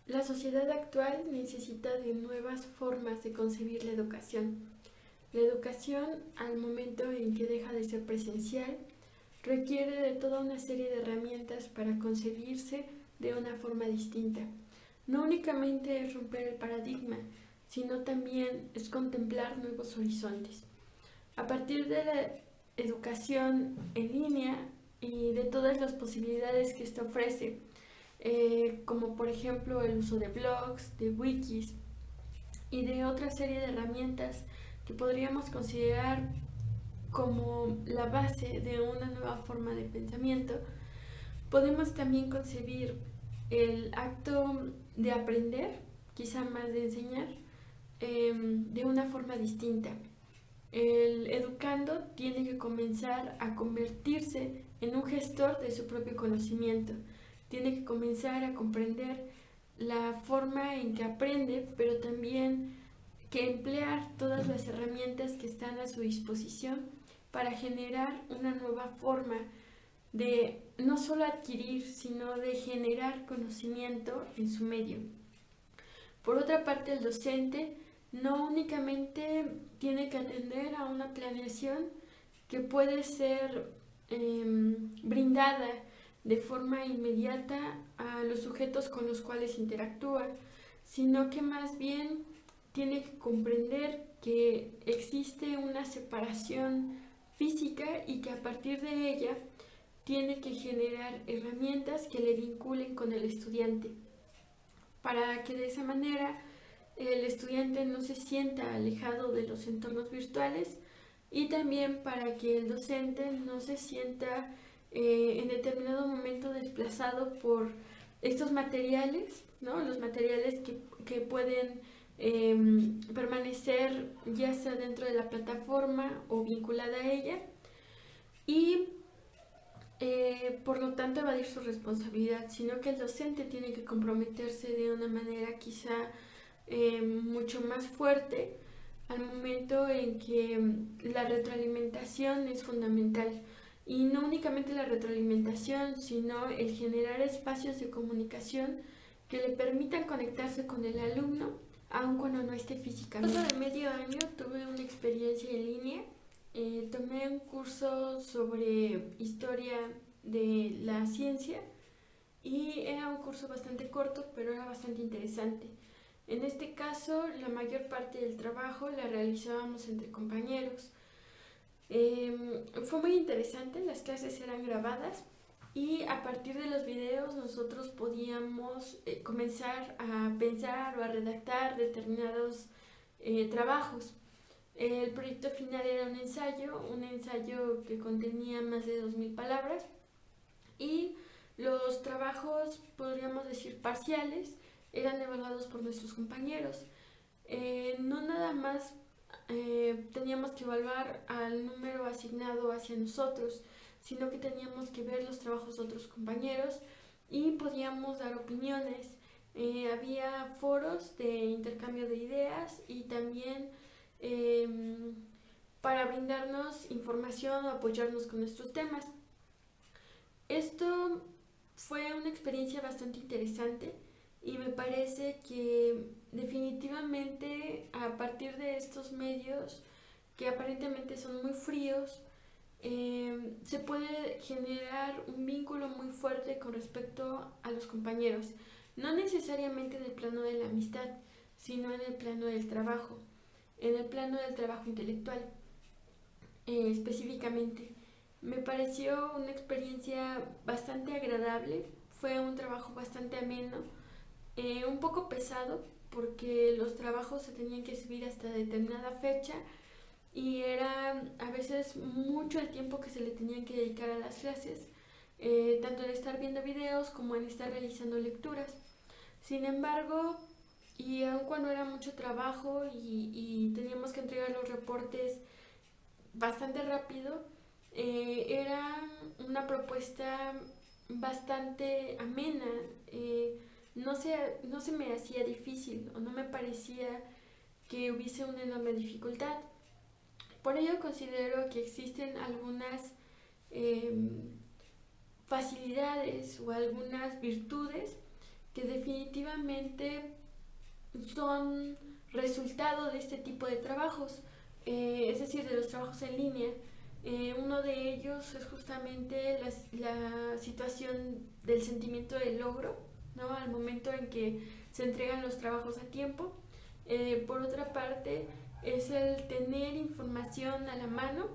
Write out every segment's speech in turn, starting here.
La sociedad actual necesita de nuevas formas de concebir la educación. La educación, al momento en que deja de ser presencial, requiere de toda una serie de herramientas para concebirse de una forma distinta. No únicamente es romper el paradigma, sino también es contemplar nuevos horizontes. A partir de la educación en línea y de todas las posibilidades que esto ofrece, como por ejemplo el uso de blogs, de wikis y de otra serie de herramientas que podríamos considerar como la base de una nueva forma de pensamiento, podemos también concebir el acto de aprender, quizá más de enseñar, de una forma distinta. El educando tiene que comenzar a convertirse en un gestor de su propio conocimiento. Tiene que comenzar a comprender la forma en que aprende, pero también que emplear todas las herramientas que están a su disposición para generar una nueva forma de no solo adquirir, sino de generar conocimiento en su medio. Por otra parte, el docente no únicamente tiene que atender a una planeación que puede ser brindada de forma inmediata a los sujetos con los cuales interactúa, sino que más bien tiene que comprender que existe una separación física y que a partir de ella tiene que generar herramientas que le vinculen con el estudiante, para que de esa manera el estudiante no se sienta alejado de los entornos virtuales y también para que el docente no se sienta en determinado momento desplazado por estos materiales, ¿no? Los materiales que pueden permanecer ya sea dentro de la plataforma o vinculada a ella y por lo tanto evadir su responsabilidad, sino que el docente tiene que comprometerse de una manera quizá mucho más fuerte al momento en que la retroalimentación es fundamental. Y no únicamente la retroalimentación, sino el generar espacios de comunicación que le permitan conectarse con el alumno, aun cuando no esté físicamente. Después de medio año tuve una experiencia en línea. Tomé un curso sobre historia de la ciencia y era un curso bastante corto, pero era bastante interesante. En este caso, la mayor parte del trabajo la realizábamos entre compañeros. Fue muy interesante, las clases eran grabadas y a partir de los videos nosotros podíamos comenzar a pensar o a redactar determinados trabajos. El proyecto final era un ensayo que contenía más de 2000 palabras y los trabajos, podríamos decir parciales, eran evaluados por nuestros compañeros. No nada más teníamos que evaluar al número asignado hacia nosotros, sino que teníamos que ver los trabajos de otros compañeros y podíamos dar opiniones. Había foros de intercambio de ideas y también eh, para brindarnos información o apoyarnos con nuestros temas. Esto fue una experiencia bastante interesante y me parece que definitivamente a partir de estos medios que aparentemente son muy fríos, se puede generar un vínculo muy fuerte con respecto a los compañeros, no necesariamente en el plano de la amistad, sino en el plano del trabajo, en el plano del trabajo intelectual específicamente. Me pareció una experiencia bastante agradable, fue un trabajo bastante ameno, un poco pesado porque los trabajos se tenían que subir hasta determinada fecha y era a veces mucho el tiempo que se le tenían que dedicar a las clases, tanto en estar viendo videos como en estar realizando lecturas. Sin embargo, y aun cuando era mucho trabajo y teníamos que entregar los reportes bastante rápido, era una propuesta bastante amena, no se me hacía difícil o no me parecía que hubiese una enorme dificultad. Por ello considero que existen algunas eh, facilidades o algunas virtudes que definitivamente son resultado de este tipo de trabajos, es decir, de los trabajos en línea. Uno de ellos es justamente la situación del sentimiento de logro, ¿no? Al momento en que se entregan los trabajos a tiempo. Por otra parte, es el tener información a la mano,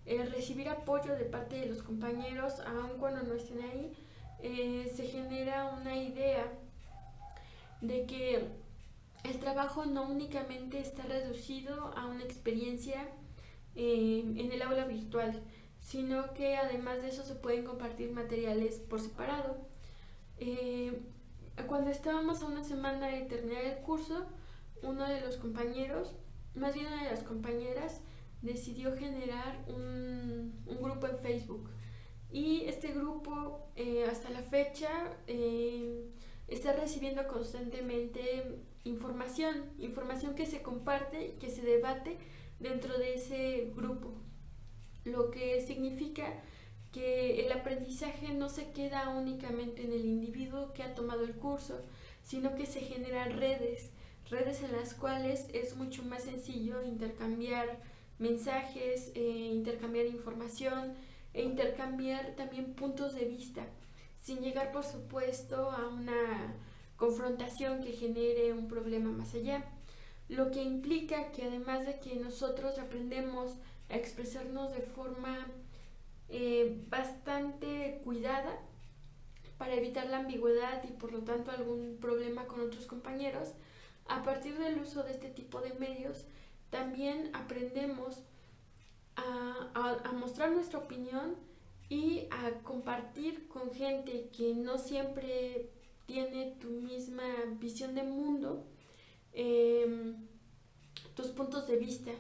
el recibir apoyo de parte de los compañeros, aun cuando no estén ahí. Se genera una idea de que el trabajo no únicamente está reducido a una experiencia en el aula virtual, sino que además de eso se pueden compartir materiales por separado. Cuando estábamos a una semana de terminar el curso, uno de los compañeros, más bien una de las compañeras, decidió generar un grupo en Facebook. Y este grupo hasta la fecha está recibiendo constantemente información que se comparte y que se debate dentro de ese grupo, lo que significa que el aprendizaje no se queda únicamente en el individuo que ha tomado el curso, sino que se generan redes en las cuales es mucho más sencillo intercambiar mensajes, intercambiar información e intercambiar también puntos de vista, sin llegar por supuesto a una confrontación que genere un problema más allá, lo que implica que además de que nosotros aprendemos a expresarnos de forma bastante cuidada para evitar la ambigüedad y por lo tanto algún problema con otros compañeros, a partir del uso de este tipo de medios también aprendemos a mostrar nuestra opinión y a compartir con gente que no siempre tiene tu misma visión de mundo, tus puntos de vista,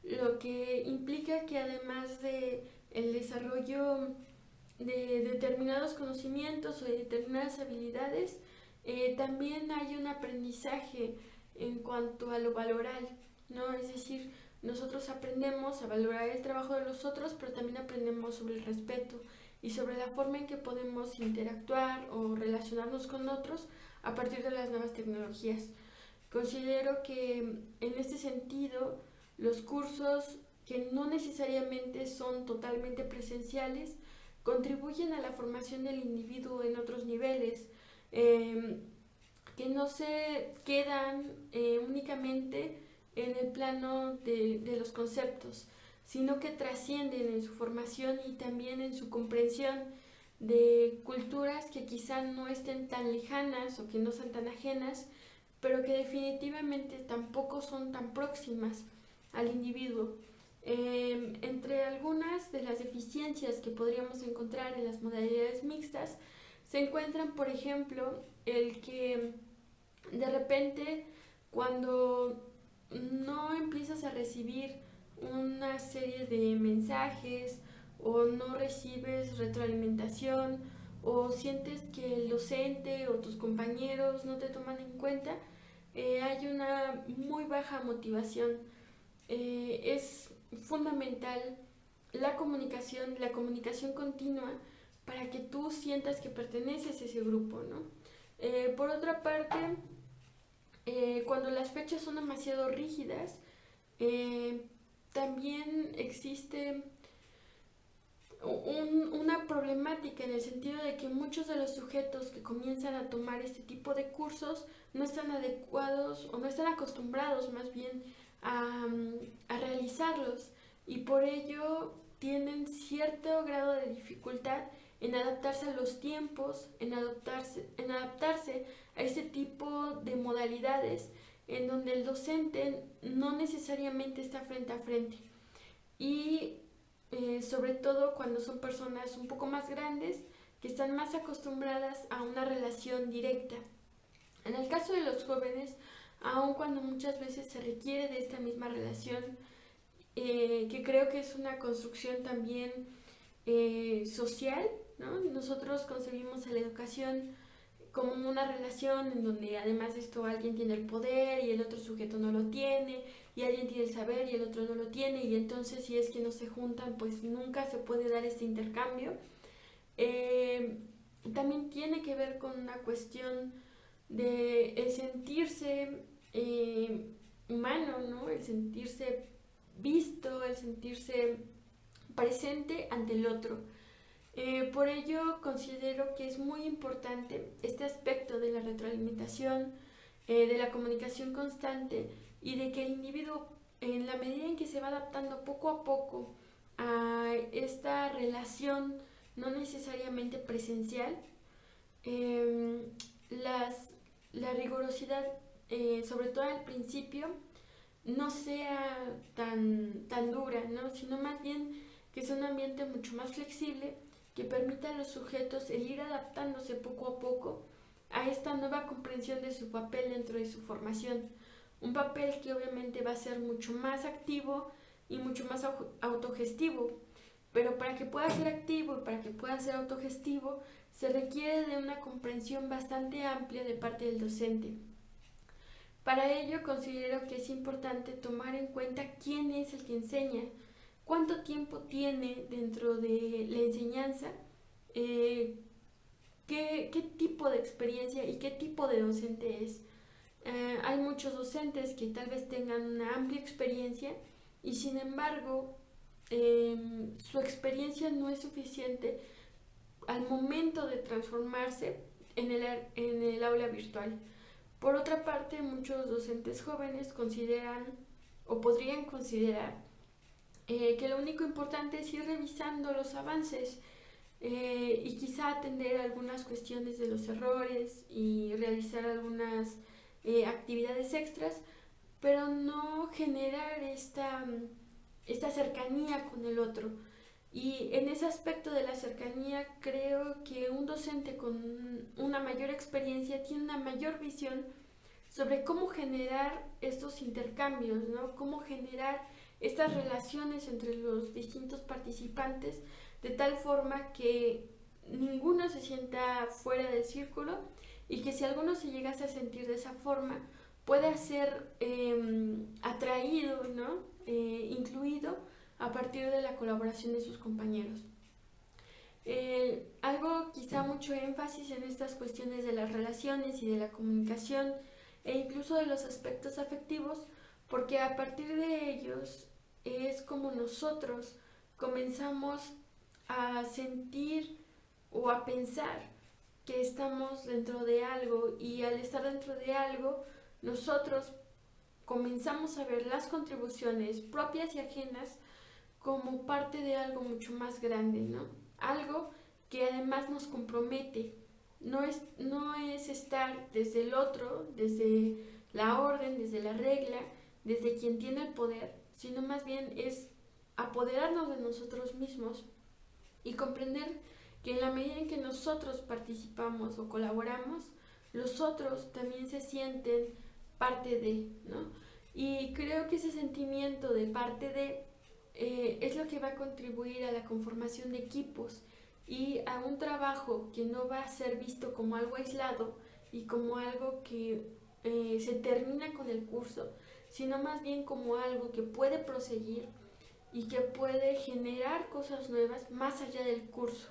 lo que implica que además de el desarrollo de determinados conocimientos o de determinadas habilidades, también hay un aprendizaje en cuanto a lo valoral, ¿no? Es decir, nosotros aprendemos a valorar el trabajo de los otros, pero también aprendemos sobre el respeto y sobre la forma en que podemos interactuar o relacionarnos con otros a partir de las nuevas tecnologías. Considero que en este sentido los cursos que no necesariamente son totalmente presenciales contribuyen a la formación del individuo en otros niveles, que no se quedan únicamente en el plano de los conceptos, sino que trascienden en su formación y también en su comprensión de culturas que quizá no estén tan lejanas o que no sean tan ajenas, pero que definitivamente tampoco son tan próximas al individuo. Entre algunas de las deficiencias que podríamos encontrar en las modalidades mixtas se encuentran, por ejemplo, el que de repente cuando no empiezas a recibir una serie de mensajes o no recibes retroalimentación o sientes que el docente o tus compañeros no te toman en cuenta, hay una muy baja motivación. Es fundamental la comunicación continua para que tú sientas que perteneces a ese grupo, ¿no? Por otra parte, cuando las fechas son demasiado rígidas, también existe una problemática en el sentido de que muchos de los sujetos que comienzan a tomar este tipo de cursos no están adecuados o no están acostumbrados más bien a realizarlos y por ello tienen cierto grado de dificultad en adaptarse a los tiempos, en adaptarse a este tipo de modalidades en donde el docente no necesariamente está frente a frente y sobre todo cuando son personas un poco más grandes que están más acostumbradas a una relación directa. En el caso de los jóvenes, aun cuando muchas veces se requiere de esta misma relación, que creo que es una construcción también social, ¿no? Nosotros concebimos a la educación como una relación en donde además de esto alguien tiene el poder y el otro sujeto no lo tiene, y alguien tiene el saber y el otro no lo tiene, y entonces si es que no se juntan pues nunca se puede dar este intercambio. También tiene que ver con una cuestión de el sentirse humano, ¿no? El sentirse visto, el sentirse presente ante el otro. Por ello considero que es muy importante este aspecto de la retroalimentación, de la comunicación constante y de que el individuo, en la medida en que se va adaptando poco a poco a esta relación no necesariamente presencial, eh, las, la rigurosidad, sobre todo al principio, no sea tan dura, ¿no? Sino más bien que es un ambiente mucho más flexible que permita a los sujetos el ir adaptándose poco a poco a esta nueva comprensión de su papel dentro de su formación. Un papel que obviamente va a ser mucho más activo y mucho más autogestivo. Pero para que pueda ser activo y para que pueda ser autogestivo, se requiere de una comprensión bastante amplia de parte del docente. Para ello considero que es importante tomar en cuenta quién es el que enseña, cuánto tiempo tiene dentro de la enseñanza, qué tipo de experiencia y qué tipo de docente es. Hay muchos docentes que tal vez tengan una amplia experiencia y sin embargo su experiencia no es suficiente al momento de transformarse en el aula virtual. Por otra parte, muchos docentes jóvenes consideran o podrían considerar que lo único importante es ir revisando los avances y quizá atender algunas cuestiones de los errores y realizar algunas actividades extras, pero no generar esta cercanía con el otro. Y en ese aspecto de la cercanía creo que un docente con una mayor experiencia tiene una mayor visión sobre cómo generar estos intercambios, ¿no? Cómo generar estas relaciones entre los distintos participantes de tal forma que ninguno se sienta fuera del círculo y que si alguno se llegase a sentir de esa forma pueda ser atraído, ¿no? Incluido a partir de la colaboración de sus compañeros. Algo quizá mucho énfasis en estas cuestiones de las relaciones y de la comunicación e incluso de los aspectos afectivos, porque a partir de ellos es como nosotros comenzamos a sentir o a pensar que estamos dentro de algo y al estar dentro de algo nosotros comenzamos a ver las contribuciones propias y ajenas como parte de algo mucho más grande, ¿no? Algo que además nos compromete. No es estar desde el otro, desde la orden, desde la regla, desde quien tiene el poder, sino más bien es apoderarnos de nosotros mismos y comprender que en la medida en que nosotros participamos o colaboramos, los otros también se sienten parte de, ¿no? Y creo que ese sentimiento de parte de es lo que va a contribuir a la conformación de equipos y a un trabajo que no va a ser visto como algo aislado y como algo que se termina con el curso, sino más bien como algo que puede proseguir y que puede generar cosas nuevas más allá del curso.